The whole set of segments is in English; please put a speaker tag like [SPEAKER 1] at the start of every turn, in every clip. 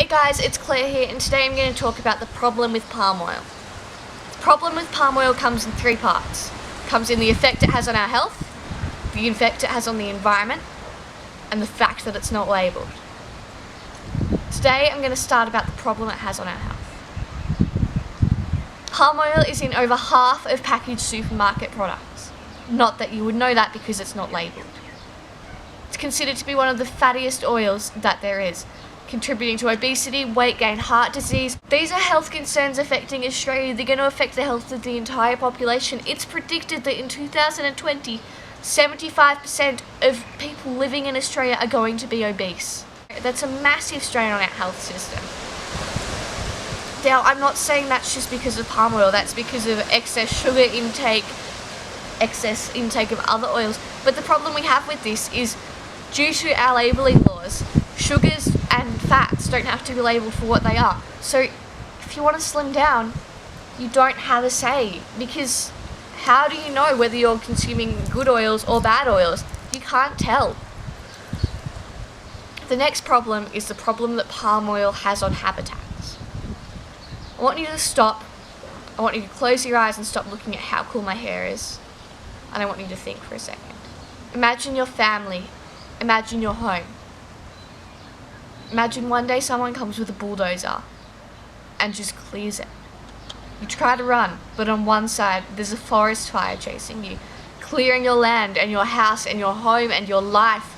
[SPEAKER 1] guys, it's Claire here, and today I'm going to talk about the problem with palm oil. The problem with palm oil comes in three parts. It comes in the effect it has on our health, the effect it has on the environment, and the fact that it's not labelled. Today I'm going to start about the problem it has on our health. Palm oil is in over half of packaged supermarket products. Not that you would know that because it's not labelled. It's considered to be one of the fattiest oils that there is, contributing to obesity, weight gain, heart disease. These are health concerns affecting Australia. They're going to affect the health of the entire population. It's predicted that in 2020, 75% of people living in Australia are going to be obese. That's a massive strain on our health system. Now, I'm not saying that's just because of palm oil. That's because of excess sugar intake, excess intake of other oils. But the problem we have with this is, due to our labelling laws, sugars and fats don't have to be labelled for what they are. So if you want to slim down, you don't have a say, because how do you know whether you're consuming good oils or bad oils? You can't tell. The next problem is the problem that palm oil has on habitats. I want you to stop. I want you to close your eyes and stop looking at how cool my hair is. And I want you to think for a second. Imagine your family. Imagine your home. Imagine one day someone comes with a bulldozer and just clears it. You try to run, but on one side there's a forest fire chasing you, clearing your land and your house and your home and your life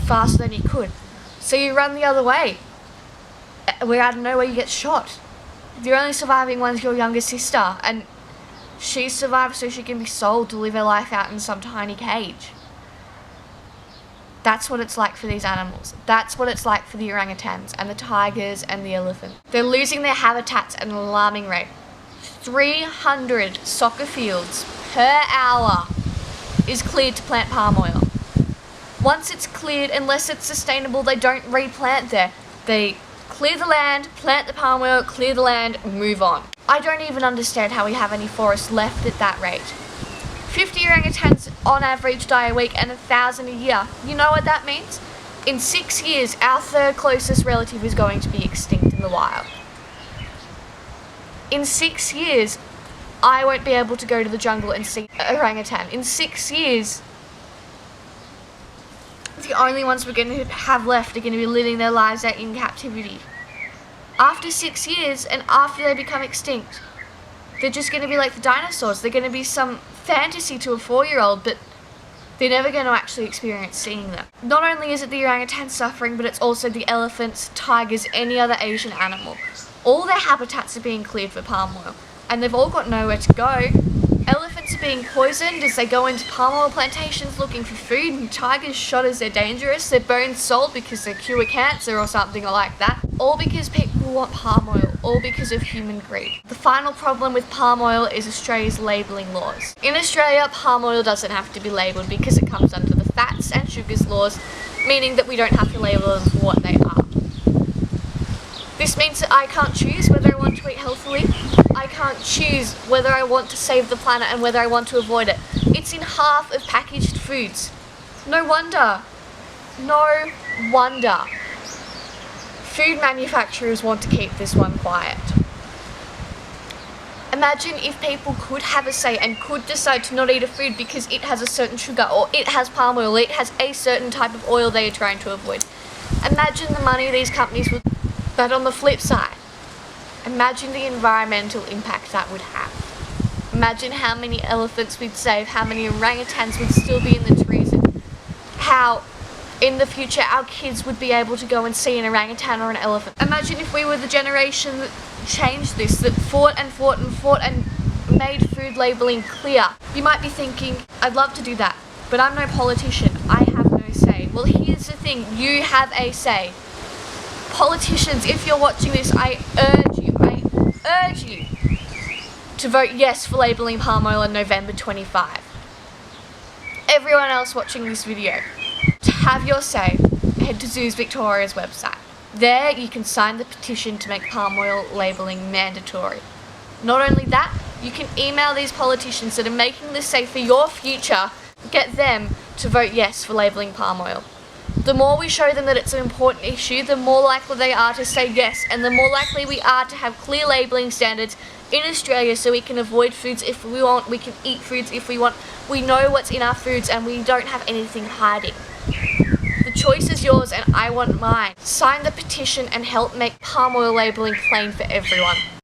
[SPEAKER 1] faster than you could. So you run the other way, where out of nowhere you get shot. The only surviving one's your younger sister, and she survived so she can be sold to live her life out in some tiny cage. That's what it's like for these animals. That's what it's like for the orangutans and the tigers and the elephant. They're losing their habitats at an alarming rate. 300 soccer fields per hour is cleared to plant palm oil. Once it's cleared, unless it's sustainable, they don't replant there. They clear the land, plant the palm oil, clear the land, move on. I don't even understand how we have any forests left at that rate. 50 orangutans on average die a week and 1,000 a year. You know what that means? In 6 years, our third closest relative is going to be extinct in the wild. In 6 years, I won't be able to go to the jungle and see an orangutan. In 6 years, the only ones we're going to have left are going to be living their lives out in captivity. After 6 years, and after they become extinct, they're just going to be like the dinosaurs. They're going to be some fantasy to a 4-year-old, but they're never going to actually experience seeing them. Not only is it the orangutan suffering, but it's also the elephants, tigers, any other Asian animal. All their habitats are being cleared for palm oil, and they've all got nowhere to go. Elephants are being poisoned as they go into palm oil plantations looking for food, and tigers shot as they're dangerous. Their bones sold because they cure cancer or something like that. All because people want palm oil, all because of human greed. The final problem with palm oil is Australia's labelling laws. In Australia, palm oil doesn't have to be labelled because it comes under the fats and sugars laws, meaning that we don't have to label them for what they are. This means that I can't choose whether I want to eat healthily. I can't choose whether I want to save the planet and whether I want to avoid it. It's in half of packaged foods. No wonder. No wonder. Food manufacturers want to keep this one quiet. Imagine if people could have a say and could decide to not eat a food because it has a certain sugar, or it has palm oil, or it has a certain type of oil they are trying to avoid. Imagine the money these companies would. But on the flip side, imagine the environmental impact that would have. Imagine how many elephants we'd save, how many orangutans would still be in the trees, and how in the future our kids would be able to go and see an orangutan or an elephant. Imagine if we were the generation that changed this, that fought and made food labelling clear. You might be thinking, I'd love to do that, but I'm no politician. I have no say. Well, here's the thing, you have a say. Politicians, if you're watching this, I urge you to vote yes for labelling palm oil on November 25. Everyone else watching this video, to have your say, head to Zoos Victoria's website. There you can sign the petition to make palm oil labelling mandatory. Not only that, you can email these politicians that are making this safe for your future, get them to vote yes for labelling palm oil. The more we show them that it's an important issue, the more likely they are to say yes, and the more likely we are to have clear labelling standards in Australia so we can avoid foods if we want, we can eat foods if we want. We know what's in our foods and we don't have anything hiding. The choice is yours and I want mine. Sign the petition and help make palm oil labelling plain for everyone.